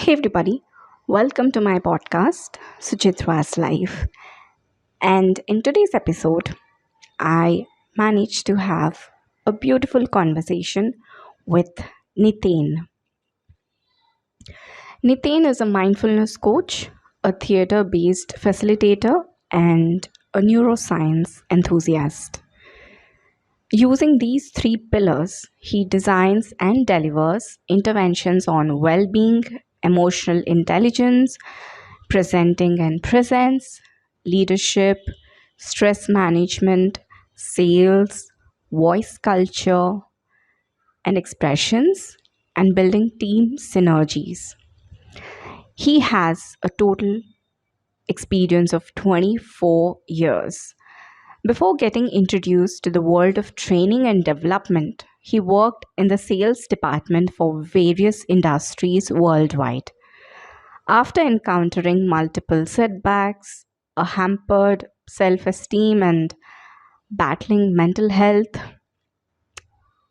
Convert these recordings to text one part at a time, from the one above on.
Hey everybody, welcome to my podcast, Suchitra's Life. And in today's episode, I managed to have a beautiful conversation with Nitten. Nitten is a mindfulness coach, a theater based facilitator, and a neuroscience enthusiast. Using these three pillars, he designs and delivers interventions on well being, emotional intelligence, presenting and presence, leadership, stress management, sales, voice culture and expressions, and building team synergies. He has a total experience of 24 years. Before getting introduced to the world of training and development, he worked in the sales department for various industries worldwide. After encountering multiple setbacks, a hampered self esteem, and battling mental health,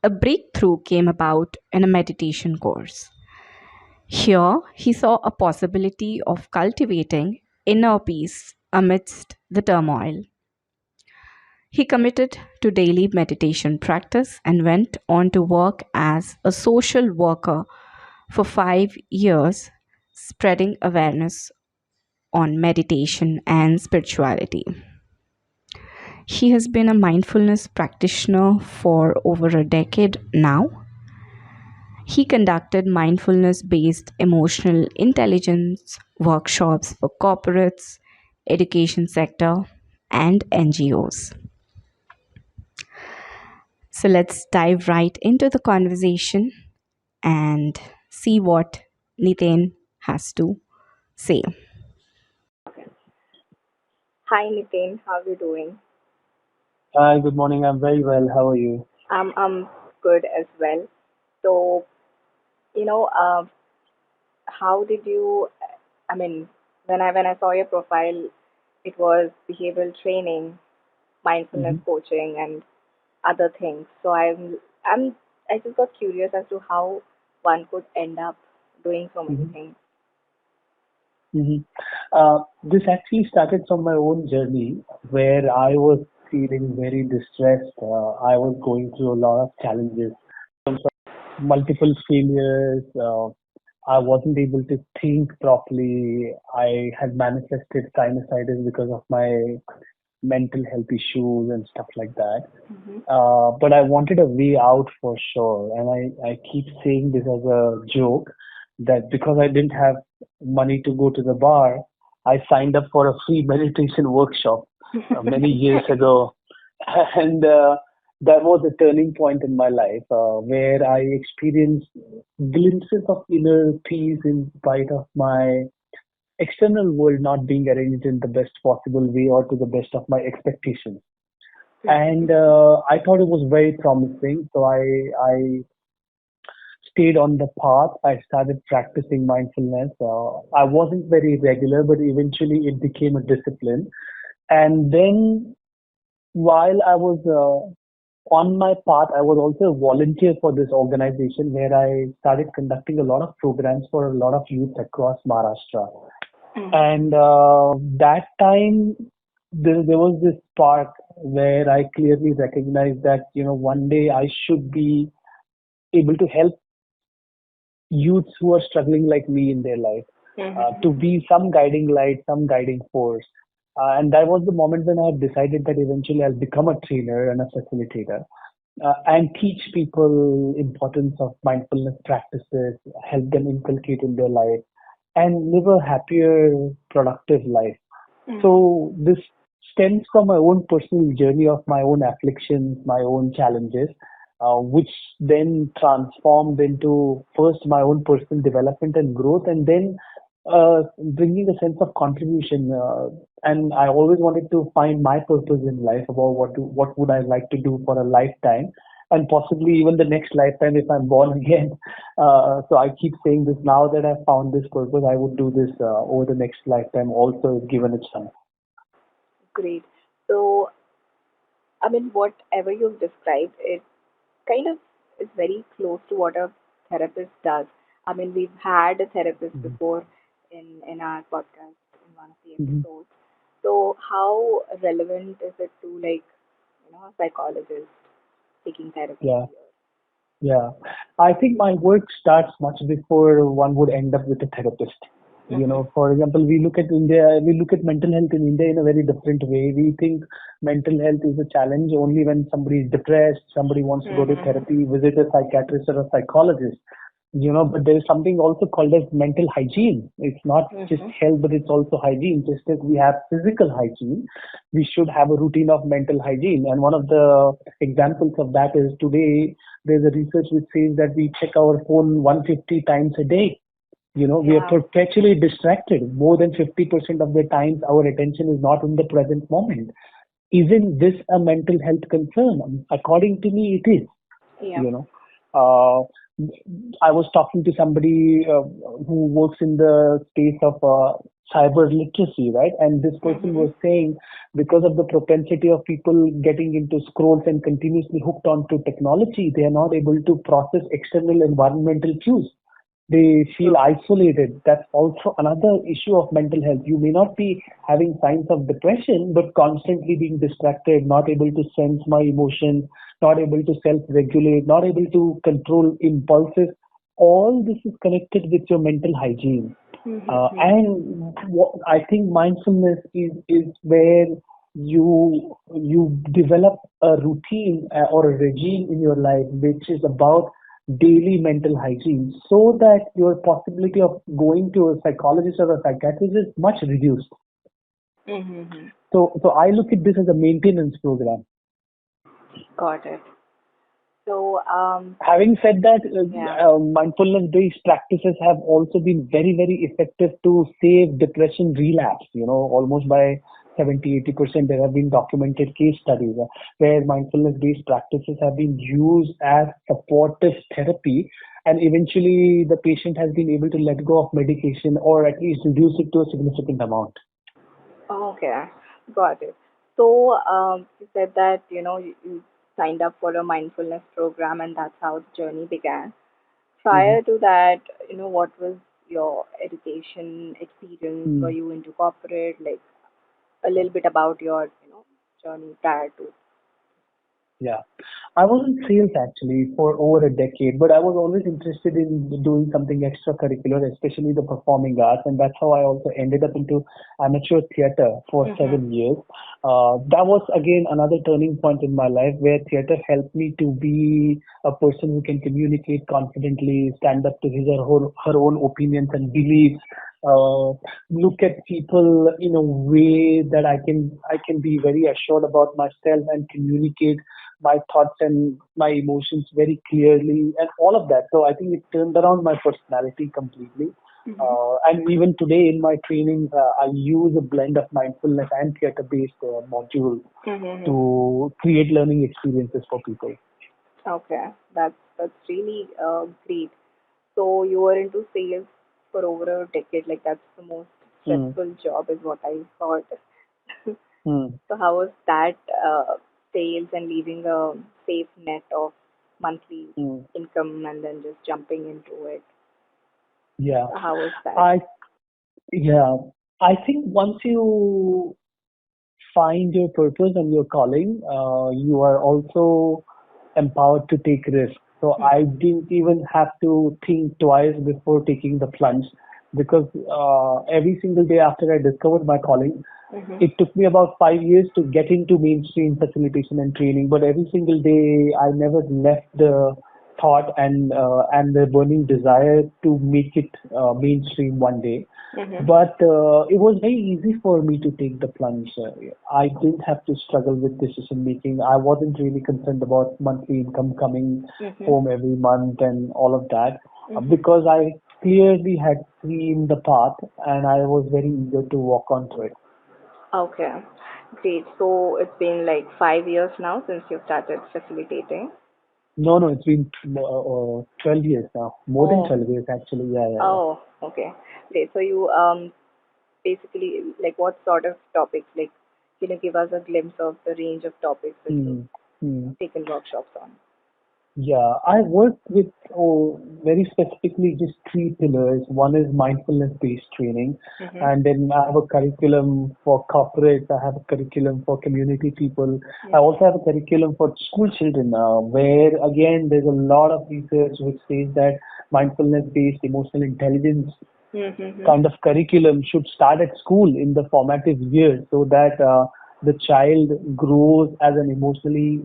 a breakthrough came about in a meditation course. Here, he saw a possibility of cultivating inner peace amidst the turmoil. He committed to daily meditation practice and went on to work as a social worker for 5 years, spreading awareness on meditation and spirituality. He has been a mindfulness practitioner for over a decade now. He conducted mindfulness based emotional intelligence workshops for corporates, education sector, and NGOs. So let's dive right into the conversation and see what Nitin has to say. Hi Nitin, how are you doing? Hi, good morning. I'm very well. How are you? I'm good as well. So, you know, how did you? I mean, when I saw your profile, it was behavioral training, mindfulness hmm coaching, and other things. So I just got curious as to how one could end up doing so many hmm things. hmm this actually started from my own journey where I was feeling very distressed. I was going through a lot of challenges, multiple failures. I wasn't able to think properly. I had manifested sinusitis because of my mental health issues and stuff like that. Mm-hmm. But I wanted a way out for sure. And I keep saying this as a joke that because I didn't have money to go to the bar, I signed up for a free meditation workshop many years ago. And that was a turning point in my life where I experienced glimpses of inner peace in spite of my external world not being arranged in the best possible way or to the best of my expectations. And I thought it was very promising. So I stayed on the path. I started practicing mindfulness. I wasn't very regular, but eventually it became a discipline. And then while I was on my path, I was also a volunteer for this organization where I started conducting a lot of programs for a lot of youth across Maharashtra. And that time, there was this spark where I clearly recognized that, one day I should be able to help youths who are struggling like me in their life, to Mm-hmm. be some guiding light, some guiding force. And that was the moment when I had decided that eventually I'll become a trainer and a facilitator, and teach people importance of mindfulness practices, help them inculcate in their life, and live a happier, productive life. So this stems from my own personal journey of my own afflictions, my own challenges, which then transformed into first my own personal development and growth, and then bringing a sense of contribution. And I always wanted to find my purpose in life about what would I like to do for a lifetime. And possibly even the next lifetime if I'm born again. So I keep saying this now that I've found this purpose, I would do this over the next lifetime also, if given a chance. Great. So, whatever you've described, it kind of is very close to what a therapist does. I mean, we've had a therapist Mhm. before in our podcast in one of the Mhm. episodes. So how relevant is it to like, a psychologist taking therapy Yeah. here? Yeah, I think my work starts much before one would end up with a therapist. Mhm. For example, we look at India, we look at mental health in India in a very different way. We think mental health is a challenge only when somebody is depressed, somebody wants to go to Mhm. therapy, visit a psychiatrist or a psychologist. But there is something also called as mental hygiene. It's not just Mhm. health, but it's also hygiene. Just as we have physical hygiene, we should have a routine of mental hygiene. And one of the examples of that is today there's a research which says that we check our phone 150 times a day. We are Yeah. perpetually distracted. More than 50% of the times our attention is not in the present moment. Isn't this a mental health concern? According to me, it is. Yeah. you know uh, I was talking to somebody who works in the space of cyber literacy, right? And this person Mhm. was saying because of the propensity of people getting into scrolls and continuously hooked onto technology, they are not able to process external environmental cues. They feel True. isolated. That's also another issue of mental health. You may not be having signs of depression, but constantly being distracted, not able to sense my emotions, not able to self regulate, not able to control impulses. All this is connected with your mental hygiene. Mhm. And what I think mindfulness is where you develop a routine or a regime in your life which is about daily mental hygiene, so that your possibility of going to a psychologist or a psychiatrist is much reduced. Mhm. So I look at this as a maintenance program. Got it. So Having said that, yeah. mindfulness-based practices have also been very, very effective to save depression relapse. Almost by 70-80%, there have been documented case studies where mindfulness-based practices have been used as supportive therapy, and eventually the patient has been able to let go of medication or at least reduce it to a significant amount. Okay, got it. So, you said that, you signed up for a mindfulness program and that's how the journey began. Mhm. Prior to that, what was your education experience? Were Mm. you into corporate? Like a little bit about your, journey prior to. Yeah. I was in sales actually for over a decade, but I was always interested in doing something extracurricular, especially the performing arts, and that's how I also ended up into amateur theater for Mm-hmm. 7 years. That was again another turning point in my life where theater helped me to be a person who can communicate confidently, stand up to his or her own opinions and beliefs. Uh, Look at people in a way that I can be very assured about myself and communicate my thoughts and my emotions very clearly and all of that. So I think it turned around my personality completely. Mm-hmm. And even today in my trainings, I use a blend of mindfulness and theater-based modules Mm-hmm. to create learning experiences for people. Okay, that's really great. So you were into sales for over a decade. Like that's the most Hmm. stressful job, is what I thought. Hmm. So how was that sales and leaving a safe net of monthly Hmm. income and then just jumping into it? Yeah. So how was that? I yeah. I think once you find your purpose and your calling, you are also empowered to take risks. So I didn't even have to think twice before taking the plunge, because every single day after I discovered my calling, Mm-hmm. it took me about 5 years to get into mainstream facilitation and training, but every single day I never left the thought and the burning desire to make it mainstream one day. Mm-hmm. But it was very easy for me to take the plunge. I didn't have to struggle with decision making. I wasn't really concerned about monthly income coming Mm-hmm. home every month and all of that, Mm-hmm. because I clearly had seen the path and I was very eager to walk onto it. Okay, great. So it's been like 5 years now since you started facilitating. No, no, it's been 12 years now. More than Oh, 12 years, actually. Yeah, yeah, yeah. oh, okay. Great. So you basically like what sort of topics, like can you give us a glimpse of the range of topics that you've Hmm. Hmm. taken workshops on? Yeah, I work with very specifically just three pillars. One is mindfulness-based training, Mm-hmm. and then I have a curriculum for corporates. I have a curriculum for community people. I Mm-hmm. also have a curriculum for school children, where again there's a lot of research which says that mindfulness-based emotional intelligence Mm-hmm. kind of curriculum should start at school in the formative years so that the child grows as an emotionally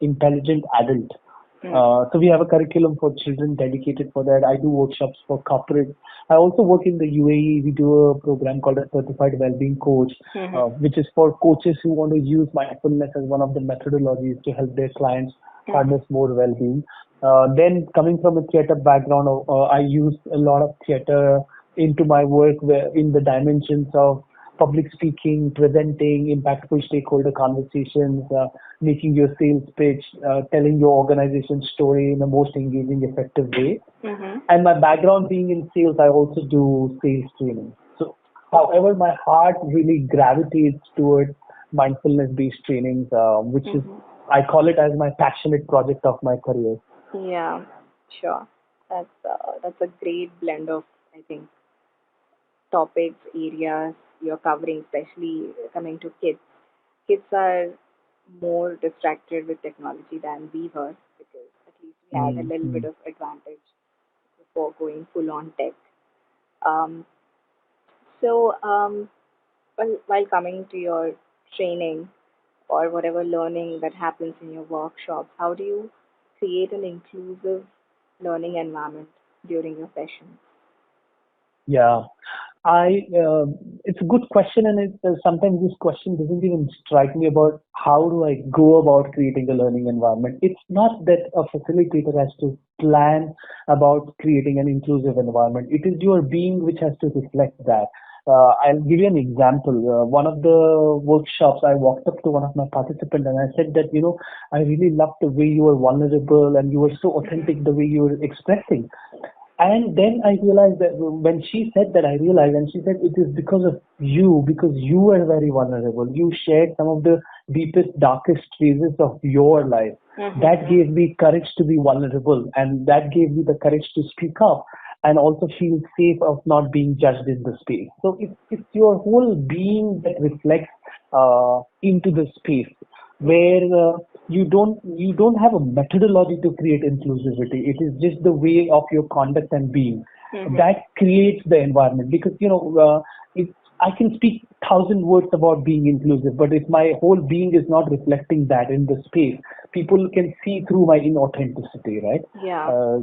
intelligent adult. So we have a curriculum for children dedicated for that. I do workshops for corporate. I also work in the UAE. We do a program called a Certified Wellbeing Coach, Mm-hmm. which is for coaches who want to use mindfulness as one of the methodologies to help their clients Mm-hmm. harness more well-being. Then coming from a theater background, I use a lot of theater into my work where in the dimensions of public speaking, presenting, impactful stakeholder conversations, making your sales pitch, telling your organization story in the most engaging, effective way. Mm-hmm. And my background being in sales, I also do sales training. So, however, my heart really gravitates towards mindfulness-based trainings, which is Mm-hmm. I call it as my passionate project of my career. Yeah, sure. That's a great blend of, I think, topics, areas you're covering, especially coming to kids. Kids are more distracted with technology than we were, because at least we had a little bit Mm-hmm. of advantage before going full on tech. Um, so, while coming to your training or whatever learning that happens in your workshops, how do you create an inclusive learning environment during your sessions? Yeah. It's a good question, and sometimes this question doesn't even strike me about how do I go about creating a learning environment. It's not that a facilitator has to plan about creating an inclusive environment. It is your being which has to reflect that. I'll give you an example. One of the workshops, I walked up to one of my participants and I said that, I really loved the way you were vulnerable and you were so authentic the way you were expressing. And then I realized that when she said that, I realized, and she said, it is because of you, because you were very vulnerable. You shared some of the deepest, darkest phases of your life. That Mm-hmm. gave me courage to be vulnerable, and that gave me the courage to speak up and also feel safe of not being judged in the space. So it's your whole being that reflects into the space where you don't have a methodology to create inclusivity. It is just the way of your conduct and being Mm-hmm. that creates the environment. Because it, I can speak thousand words about being inclusive, but if my whole being is not reflecting that in the space, people can see through my inauthenticity, right? Yeah.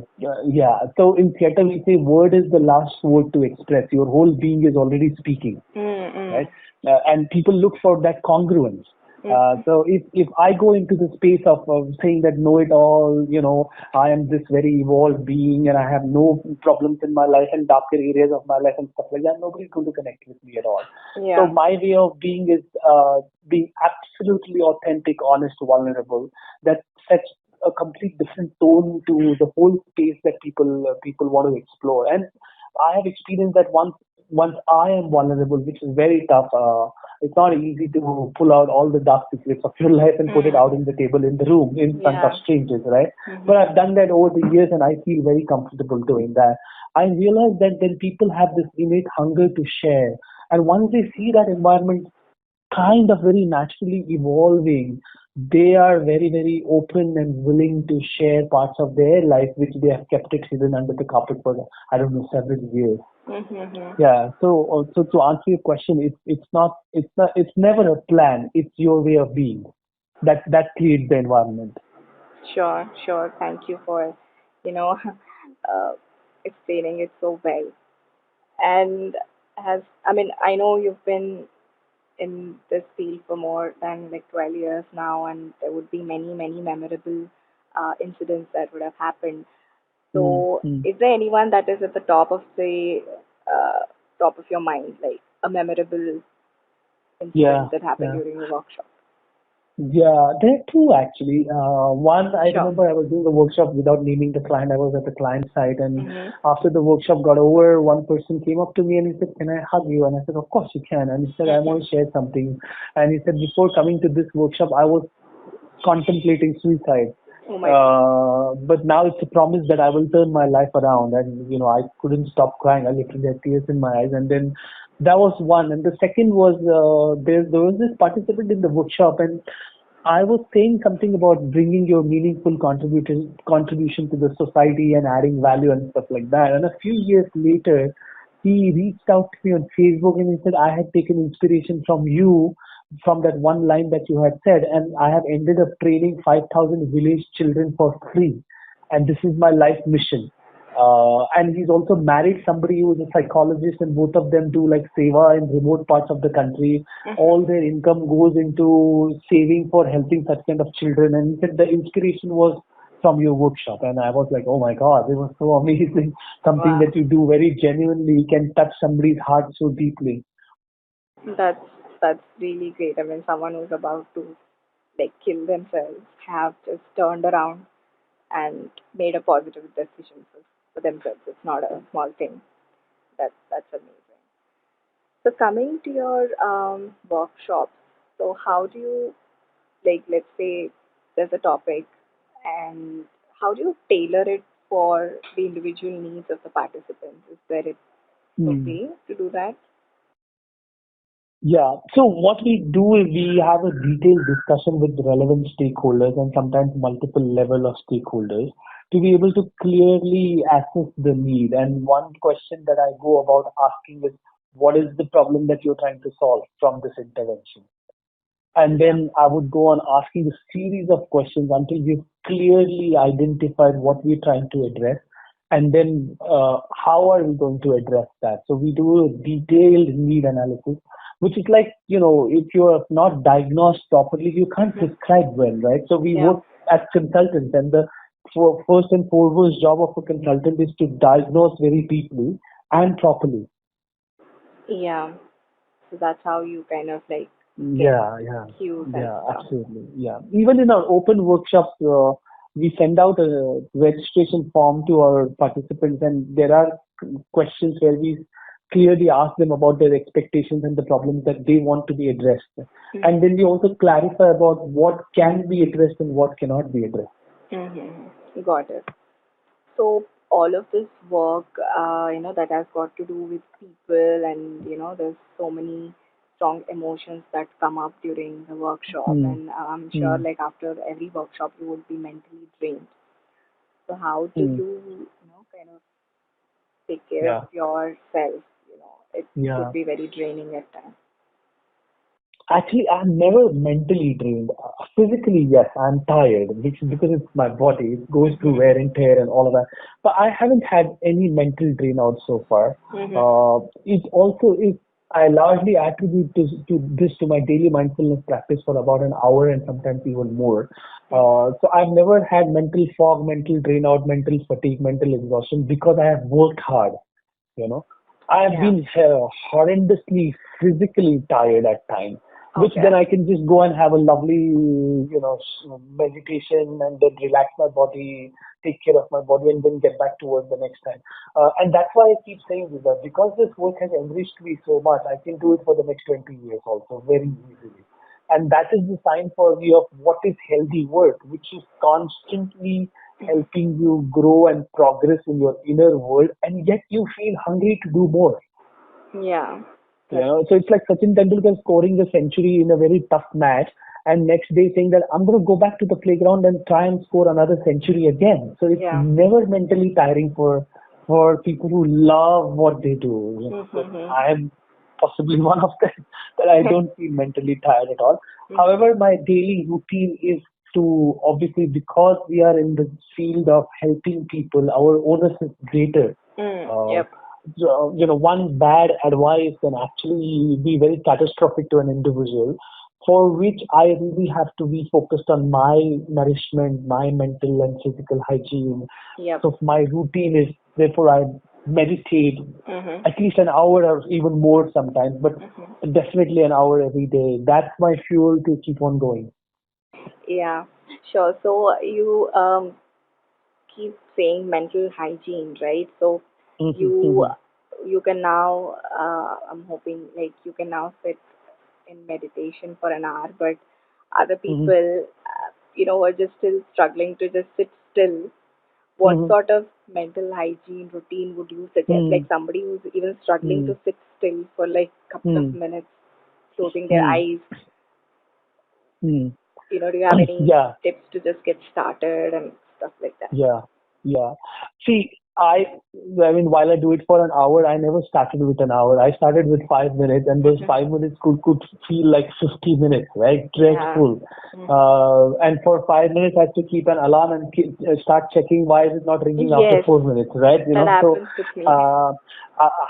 Yeah. So in theater, we say word is the last word to express. Your whole being is already speaking, right? Mm-hmm. And people look for that congruence. Mm-hmm. So if I go into the space of saying that know it all, I am this very evolved being and I have no problems in my life and darker areas of my life and stuff like that, nobody's going to connect with me at all. So Yeah. my way of being is being absolutely authentic, honest, vulnerable. That sets a complete different tone to the whole space that people want to explore. And I have experienced that once I am vulnerable, which is very tough. It's not easy to pull out all the dark secrets of your life and put it out Mm. in the table in the room in front of Yeah. strangers, right? But Mm-hmm. I've done that over the years and I feel very comfortable doing that. I realize that then people have this innate hunger to share. And once they see that environment kind of very naturally evolving, they are very, very open and willing to share parts of their life which they have kept it hidden under the carpet for, I don't know, several years. Mm-hmm. Yeah. So to answer your question, it's never a plan. It's your way of being. That creates the environment. Sure, sure. Thank you for, you know, uh, explaining it so well. And I mean, I know you've been in this field for more than like 12 years now, and there would be many, many memorable incidents that would have happened. So, Mm. is there anyone that is at the uh, top of your mind, like a memorable Yeah. incident that happened Yeah. during your workshop? Yeah, there are two actually. One, I Sure. remember I was doing a workshop without naming the client. I was at the client site, and Mhm. after the workshop got over, one person came up to me and he said, "Can I hug you?" And I said, "Of course you can." And he said, "I Mhm. want to share something." And he said, "Before coming to this workshop, I was contemplating suicide." Oh my God. But now it's a promise that I will turn my life around. And, I couldn't stop crying. I literally had tears in my eyes. And then that was one. And the second was, there was this participant in the workshop, and I was saying something about bringing your meaningful contribution to the society and adding value and stuff like that. And a few years later, he reached out to me on Facebook and he said, I had taken inspiration from you, from that one line that you had said, and I have ended up training 5,000 village children for free. And this is my life mission. And he's also married somebody who is a psychologist, and both of them do like seva in remote parts of the country. All their income goes into saving for helping such kind of children. And he said the inspiration was from your workshop. And I was like, oh my God, it was so amazing. Something Wow. that you do very genuinely can touch somebody's heart so deeply. That's that's really great. I mean, someone who's about to like kill themselves have just turned around and made a positive decision for themselves. It's not a small thing. That's amazing. So coming to your workshops, so how do you like let's say there's a topic and how do you tailor it for the individual needs of the participants? Is there a Hmm. way to do that? Yeah. So what we do is we have a detailed discussion with relevant stakeholders and sometimes multiple level of stakeholders to be able to clearly assess the need. And one question that I go about asking is, what is the problem that you're trying to solve from this intervention? And Yeah. then I would go on asking a series of questions until we've clearly identified what we're trying to address, and then how are we going to address that. So we do a detailed need analysis, which is like, if you're not diagnosed properly, you can't Mhm. prescribe well, right? So we Yeah. work as consultants, and the first and foremost job of a consultant is to diagnose very deeply and properly. Yeah. So that's how you kind of like get Yeah, yeah, cues and yeah, stuff. absolutely. Yeah. Even in our open workshops, we send out a registration form to our participants, and there are questions where we clearly ask them about their expectations and the problems that they want to be addressed. And then we also clarify about what can be addressed and what cannot be addressed. Mm-hmm. Got it. So all of this work, that has got to do with people, and there's so many strong emotions that come up during the workshop, Hmm. and I'm sure, Hmm. like after every workshop, you would be mentally drained. So how do Hmm. you kind of take care of Yeah. yourself? It could Yeah. be very draining at times. Actually, I'm never mentally drained. Physically, yes, I'm tired, which because it's my body. It goes through Mhm. wear and tear and all of that. But I haven't had any mental drain out so far. Mhm. It also is. I largely attribute this to my daily mindfulness practice for about an hour and sometimes even more. So I've never had mental fog, mental drain out, mental fatigue, mental exhaustion because I have worked hard. You know, I have Yeah. been horrendously physically tired at times, which Okay. then I can just go and have a lovely, meditation and then relax my body, take care of my body, and then get back to work the next time. And that's why I keep saying this, that because this work has enriched me so much, I can do it for the next 20 years also very easily. And that is the sign for me of what is healthy work, which is constantly helping you grow and progress in your inner world, and yet you feel hungry to do more. Yeah. That's So it's like Sachin Tendulkar scoring a century in a very tough match, and next day saying that I'm going to go back to the playground and try and score another century again. So it's yeah. never mentally tiring for people who love what they do. But Mhm. I'm possibly one of them that I don't feel mentally tired at all. Mhm. However, my daily routine is to obviously, because we are in the field of helping people, our onus is greater. Uh, Yep. one bad advice can actually be very catastrophic to an individual, for which I really have to be focused on my nourishment, my mental and physical hygiene. Yep. So my routine is, therefore, I meditate Mhm. at least an hour or even more sometimes, but Mhm. definitely an hour every day. That's my fuel to keep on going. Yeah. Sure. So you keep saying mental hygiene, right? So you you can now I'm hoping like you can now sit in meditation for an hour, but other people who are just still struggling to just sit still, what Mm-hmm. sort of mental hygiene routine would you suggest? Like somebody who's even struggling Mm-hmm. to sit still for like a couple of Mm-hmm. minutes, closing their Mm-hmm. eyes. Mm-hmm. Do you have any Yeah. tips to just get started and stuff like that? Yeah, yeah. See, I mean, while I do it for an hour, I never started with an hour. I started with 5 minutes, and those 5 minutes could feel like 50 minutes, right? Yeah. Dreadful. Hmm. And for 5 minutes, I have to keep an alarm and start checking why is it not ringing after Yes, 4 minutes, right? that So, happens with me. uh,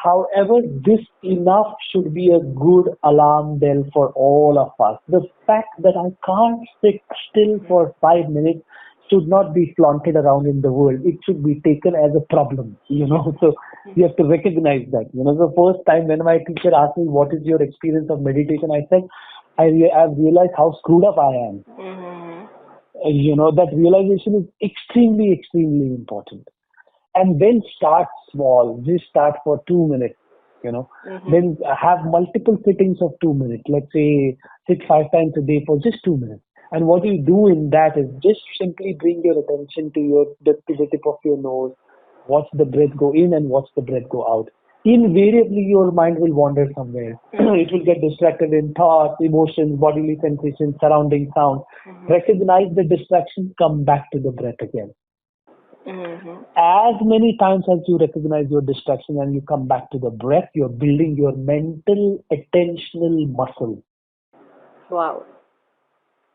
however, this enough should be a good alarm bell for all of us. The fact that I can't sit still Hmm. for 5 minutes should not be flaunted around in the world. It should be taken as a problem. So you have to recognize that. The first time when my teacher asked me, "What is your experience of meditation?" I said, I've realized how screwed up I am. Hmm. That realization is extremely, extremely important. And then start small. Just start for 2 minutes. You know, Hmm. then have multiple sittings of 2 minutes. Let's say sit 5 times a day for just 2 minutes. And what you do in that is just simply bring your attention to the tip of your nose. Watch the breath go in and watch the breath go out. Invariably, your mind will wander somewhere. Hmm. It will get distracted in thoughts, emotions, bodily sensations, surrounding sound. Hmm. Recognize the distraction, come back to the breath again. Hmm. As many times as you recognize your distraction and you come back to the breath, you're building your mental attentional muscle. Wow.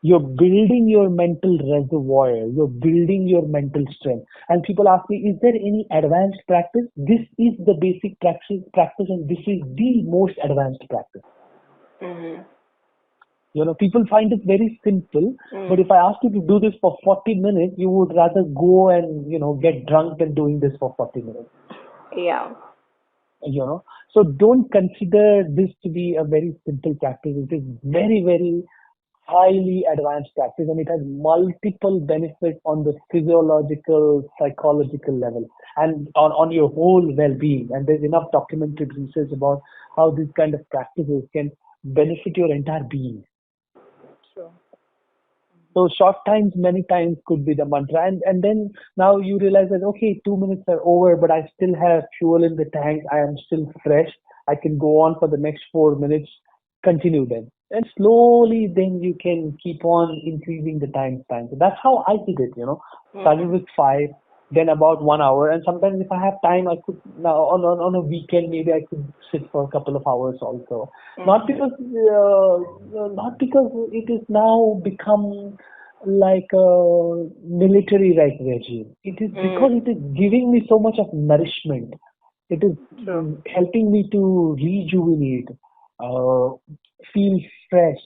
You're building your mental reservoir. You're building your mental strength. And people ask me, is there any advanced practice? This is the basic practice, and this is the most advanced practice. Hmm. People find it very simple, but Mm. if I ask you to do this for 40 minutes, you would rather go and, get drunk than doing this for 40 minutes. Yeah. you know so don't consider this to be a very simple practice. It is very, very highly advanced practice, and it has multiple benefits on the physiological, psychological level, and on your whole well-being. And there's enough documented research about how these kind of practices can benefit your entire being. True. So short times, many times could be the mantra. And then now you realize that, okay, 2 minutes are over, but I still have fuel in the tank. I am still fresh. I can go on for the next 4 minutes. Continue then. And slowly then you can keep on increasing the time span. So that's how I did it. Started Hmm. with 5, then about 1 hour. And sometimes if I have time, I could now on a weekend, maybe I could sit for a couple of hours also. Not Hmm. because not because it is now become like a military right regime. It is because Mm. it is giving me so much of nourishment. It is True. helping me to rejuvenate, uh, feel fresh,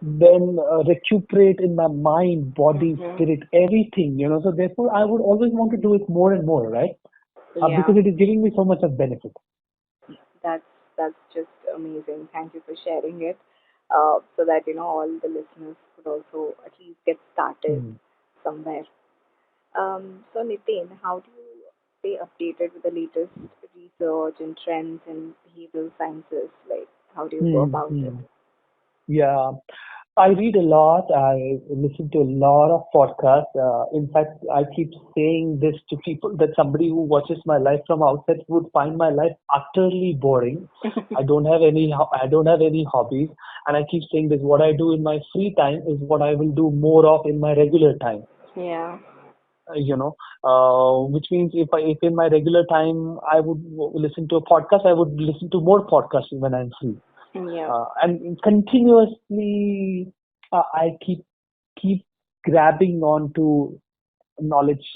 then recuperate in my mind, body, Hmm. spirit, everything. So therefore, I would always want to do it more and more, right? Yeah. Because it is giving me so much of benefit. That's that's just amazing. Thank you for sharing it. So that all the listeners could also at least get started Mm. somewhere. So Nitin, how do you stay updated with the latest research and trends in behavioral sciences? Like, how do you go Mm. about it? Mm. Yeah. I read a lot. I listen to a lot of podcasts. In fact, I keep saying this to people that somebody who watches my life from outside would find my life utterly boring. I don't have any hobbies, and I keep saying this. What I do in my free time is what I will do more of in my regular time. Yeah. Which means if in my regular time I would listen to a podcast, I would listen to more podcasts when I'm free, Yeah. and continuously I keep grabbing onto knowledge,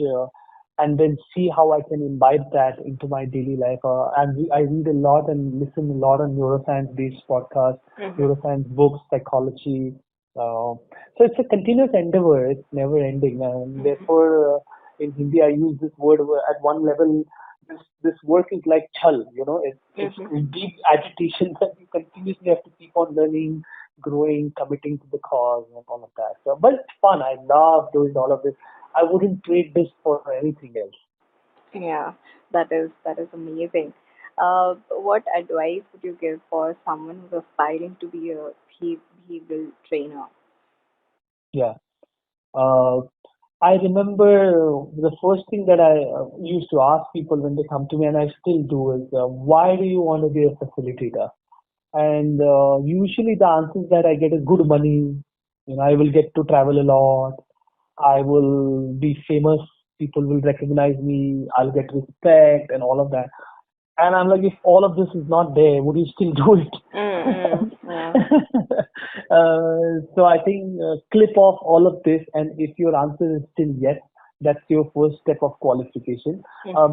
and then see how I can imbibe that into my daily life. I read a lot and listen a lot on neuroscience-based podcasts, Hmm. neuroscience books, psychology. So it's a continuous endeavor. It's never ending, and Hmm. therefore, in Hindi, I use this word at one level. This work is like chal. It's Hmm. deep agitation that you continuously have to keep on learning, growing, committing to the cause, and all of that. So, but it's fun. I love doing all of this. I wouldn't trade this for anything else. Yeah, that is amazing. What advice would you give for someone who's aspiring to be a behavioral trainer? Yeah. Uh, I remember the first thing that I used to ask people when they come to me, and I still do, is why do you want to be a facilitator? And usually the answers that I get is good money. I will get to travel a lot. I will be famous. People will recognize me. I'll get respect and all of that. And I'm like, if all of this is not there, would you still do it? Yeah. So I think clip off all of this, and if your answer is still yes, that's your first step of qualification.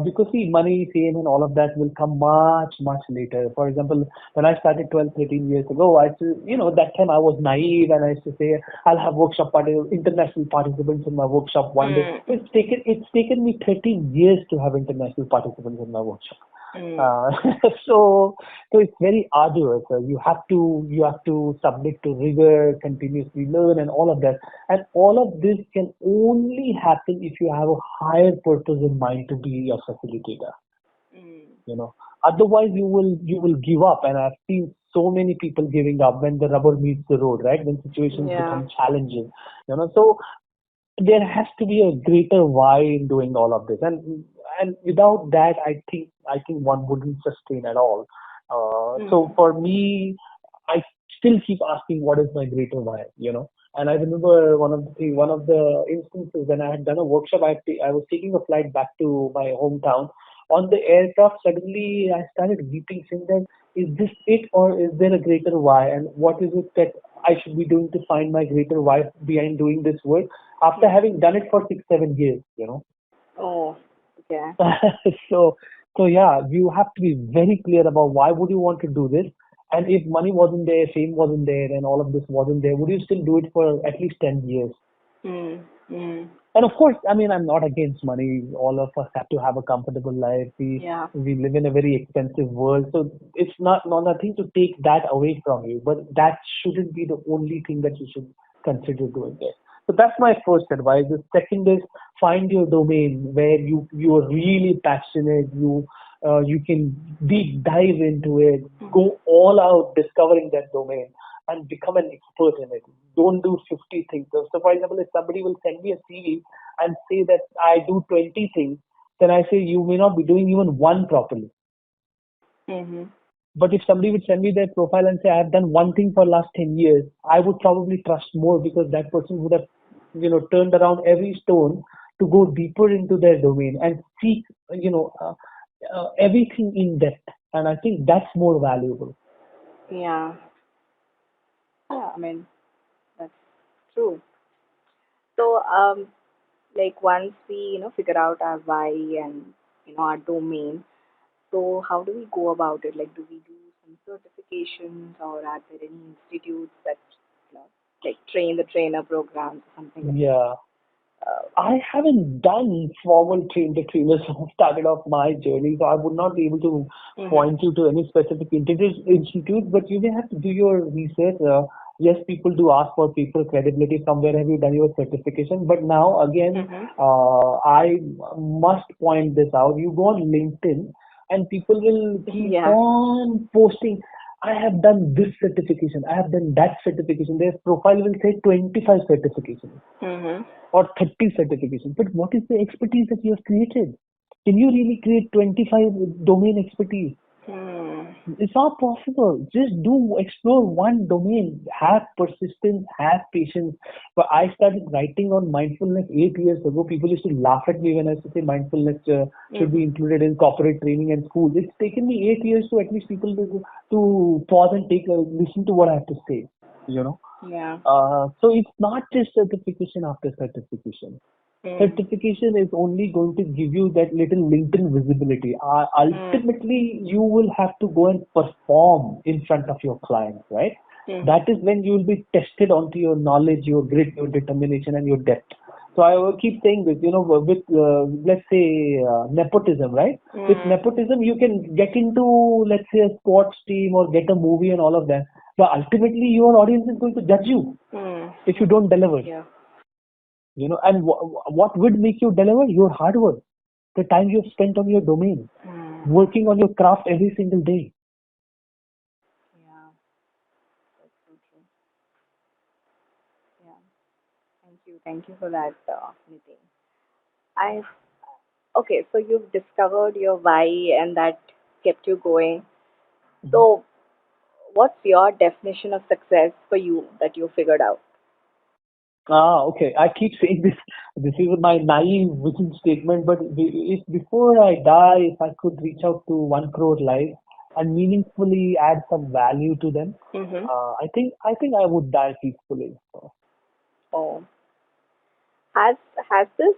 Because see, money, fame, and all of that will come much, much later. For example, when I started 12, 13 years ago, that time I was naive and I used to say, I'll have international participants in my workshop one day. Mm, It's taken me 13 years to have international participants in my workshop. mm, Uh, so so it's very arduous. You have to submit to rigor, continuously learn, and all of that. And all of this can only happen if you have a higher purpose in mind to be a facilitator. mm. You know, otherwise you will give up. And I've seen so many people giving up when the rubber meets the road, right? When situations Yeah. become challenging. So there has to be a greater why in doing all of this, and without that I think one wouldn't sustain at all. So Mm, for me, I still keep asking what is my greater why. And I remember one of the instances when I had done a workshop. I was taking a flight back to my hometown. On the aircraft, suddenly I started weeping, saying that, is this it, or is there a greater why, and what is it that I should be doing to find my greater why behind doing this work after mm. having done it for 6 7 years. Oh, okay. so so yeah, you have to be very clear about why would you want to do this, and if money wasn't there, fame wasn't there, and all of this wasn't there, would you still do it for at least 10 years? Mm, mm. And of course, I mean, I'm not against money. All of us have to have a comfortable life. we Yeah. we live in a very expensive world, so it's not nothing to take that away from you, but that shouldn't be the only thing that you should consider doing it. So that's my first advice. The second is, find your domain where you are really passionate. You can deep dive into it, Mm, go all out discovering that domain, and become an expert in it. Don't do 50 things. So for example, if somebody will send me a CV and say that I do 20 things, then I say you may not be doing even one properly. mm-hmm. But if somebody would send me their profile and say I have done one thing for last 10 years, I would probably trust more, because that person would have, turned around every stone to go deeper into their domain and seek, everything in depth. And I think that's more valuable. Yeah. Yeah, I mean, that's true. So, like once we, figure out our why and, our domain, so how do we go about it? Like, do we do some certifications or are there any institutes that, you know, like train the trainer programs or something like that? Yeah. I haven't done formal train the trainers started off my journey, so I would not be able to Mm-hmm. point you to any specific institute, but you may have to do your research. Yes, people do ask for people credibility. Somewhere have you done your certification? But now again, Mm-hmm. I must point this out. You go on LinkedIn, and people will keep Yeah. on posting. I have done this certification. I have done that certification. Their profile will say 25 certifications Mm-hmm. or 30 certifications. But what is the expertise that you have created? Can you really create 25 domain expertise? Hmm. It's not possible. Just explore one domain, have persistence, have patience. But I started writing on mindfulness 8 years ago. People used to laugh at me when I used to say mindfulness should be Mm-hmm. included in corporate training and schools. It's taken me 8 years to at least people to pause and listen to what I have to say. You know. Yeah. So it's not just certification after certification. Mm. Certification is only going to give you that little LinkedIn visibility. Mm. Ultimately, you will have to go and perform in front of your clients, right? Mm-hmm. That is when you will be tested onto your knowledge, your grit, your determination, and your depth. So I will keep saying this, with let's say nepotism, right? With Mm. nepotism, you can get into, let's say, a sports team or get a movie and all of that, but ultimately your audience is going to judge you Mm. if you don't deliver. Yeah. And what would make you deliver? Your hard work, the time you've spent on your domain, Mm. working on your craft every single day. Yeah. That's so true. Yeah. Thank you you. Thank you for that, Nitin. I Okay, so you've discovered your why and that kept you going. Mhm. So, what's your definition of success for you that you figured out? Okay. I keep saying this. This is my naive vision statement, but if before I die, if I could reach out to 1 crore lives and meaningfully add some value to them, Mm-hmm. I think I would die peacefully. So, Oh, has has this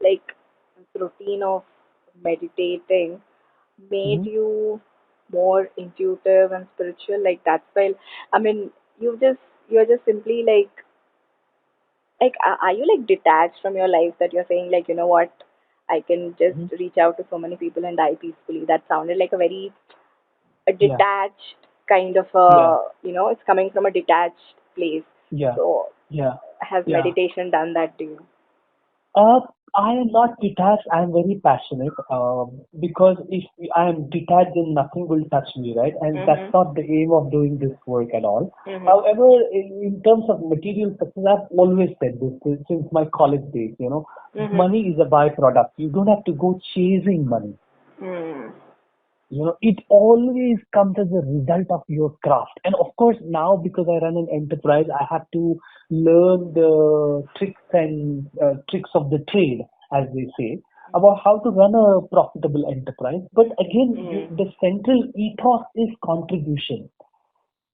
like this routine of meditating made mhm. you more intuitive and spiritual? Like that's why, I mean, you just you're just simply like are you like detached from your life that you're saying like, you know what, I can Mhm. just reach out to so many people and die peacefully? That sounded like a very a Yeah, detached kind of yeah, it's coming from a detached place. yeah, So yeah, has yeah. meditation done that to you? Uh, I am not detached. I am very passionate. Because if I am detached, then nothing will touch me, right? And that's Mhm. not the aim of doing this work at all. Mhm. However, in terms of material success, I've always said this since my college days. Mhm. Money is a byproduct. You don't have to go chasing money. Mm. It always comes as a result of your craft. And of course, now because I run an enterprise, I have to learn the tricks of the trade, as they say, about how to run a profitable enterprise. But again, Mm. the central ethos is contribution.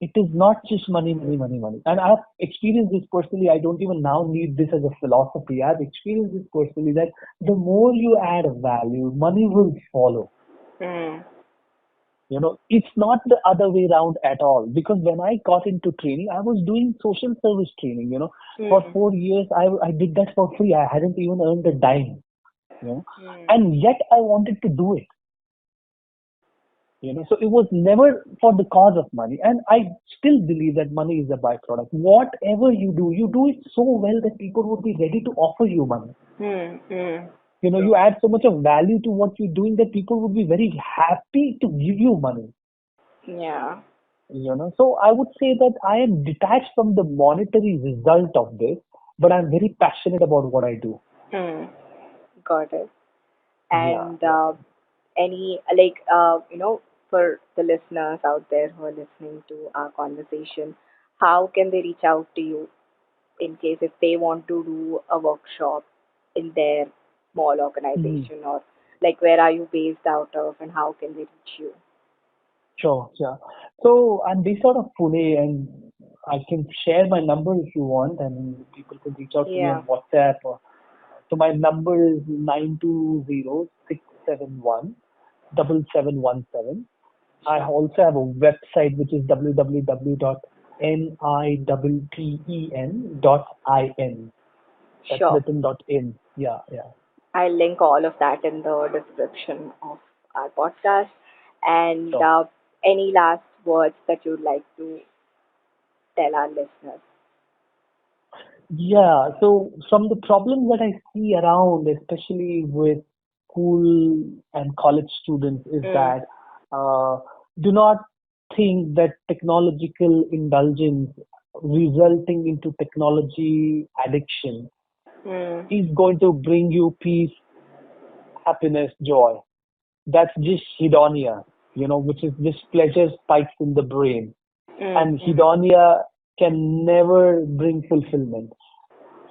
It is not just money, money, money, money. And I've experienced this personally. I don't even now need this as a philosophy. I've experienced this personally that the more you add value, money will follow. Mm. It's not the other way around at all. Because when I got into training, I was doing social service training. For Mm. 4 years, I did that for free. I hadn't even earned a dime. You know, Mm. and yet I wanted to do it. So it was never for the cause of money. And I still believe that money is a byproduct. Whatever you do it so well that people would be ready to offer you money. Mm. Mm. You add so much of value to what you're doing that people would be very happy to give you money. Yeah. So I would say that I am detached from the monetary result of this, but I'm very passionate about what I do. Mm. Got it. Yeah, And yeah. any for the listeners out there who are listening to our conversation, how can they reach out to you in case if they want to do a workshop in their small Mhm. organization, or like where are you based out of and how can they reach you? Sure, sure. So I'm based out of Pune, and I can share my number if you want, and people can reach out to me Yeah. on WhatsApp. So my number is 920-671-7717. I Sure. also have a website which is www.nitten.in. That's Sure. Nitten.in. Yeah, yeah. I'll link all of that in the description of our podcast. And Sure. any last words that you'd like to tell our listeners? Yeah. So from the problems that I see around, especially with school and college students, is Mm. that uh, do not think that technological indulgence resulting into technology addiction Mm. is going to bring you peace, happiness, joy. That's just hedonia, which is just pleasure spikes in the brain. Mm. And Mm. hedonia can never bring fulfillment.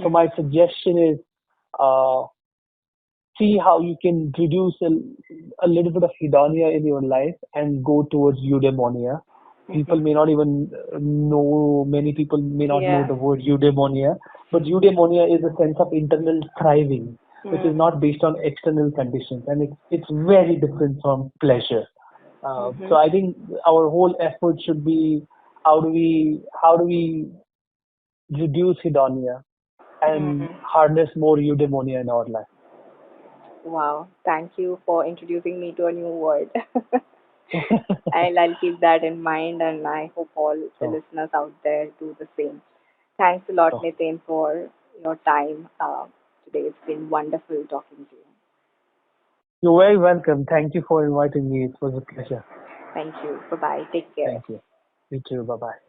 So Mm. my suggestion is uh, see how you can reduce a little bit of hedonia in your life and go towards eudaimonia. Mhm. People may not even know, many people may not know Yeah. the word eudaimonia, but eudaimonia is a sense of internal thriving, which is Mm. not based on external conditions, and it's very different from pleasure. So Mhm. I think our whole effort should be how do we reduce hedonia and Mm. harness more eudaimonia in our life. Wow. Thank you for introducing me to a new word. I'll keep that in mind, and I hope all the So, listeners out there do the same. Thanks a lot, so Nitin, for your time today. It's been wonderful talking to you. you're very welcome. Thank you for inviting me. It was a pleasure. Thank you. Bye bye. Take care. Thank you. You too. Bye bye.